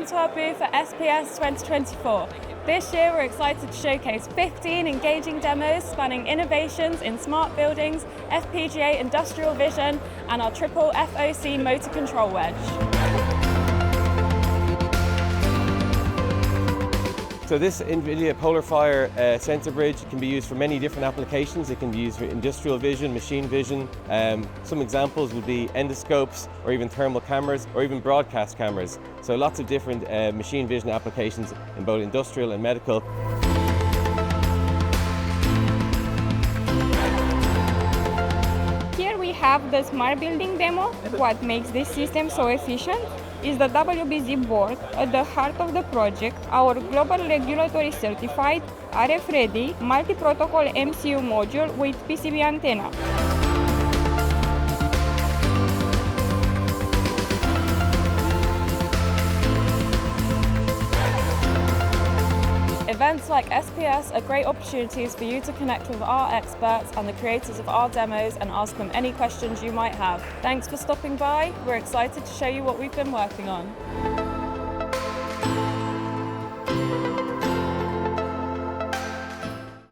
welcome to our booth at SPS 2024. This year we're excited to showcase 15 engaging demos spanning innovations in smart buildings, FPGA industrial vision and our triple FOC motor control wedge. So this NVIDIA PolarFire sensor bridge can be used for many different applications. It can be used for industrial vision, machine vision. Some examples would be endoscopes or even thermal cameras or even broadcast cameras. So lots of different machine vision applications in both industrial and medical. Here we have the smart building demo. What makes this system so efficient is the WBZ board at the heart of the project, our global regulatory certified, RF ready, multi-protocol MCU module with PCB antenna. Events like SPS are great opportunities for you to connect with our experts and the creators of our demos and ask them any questions you might have. Thanks for stopping by. We're excited to show you what we've been working on.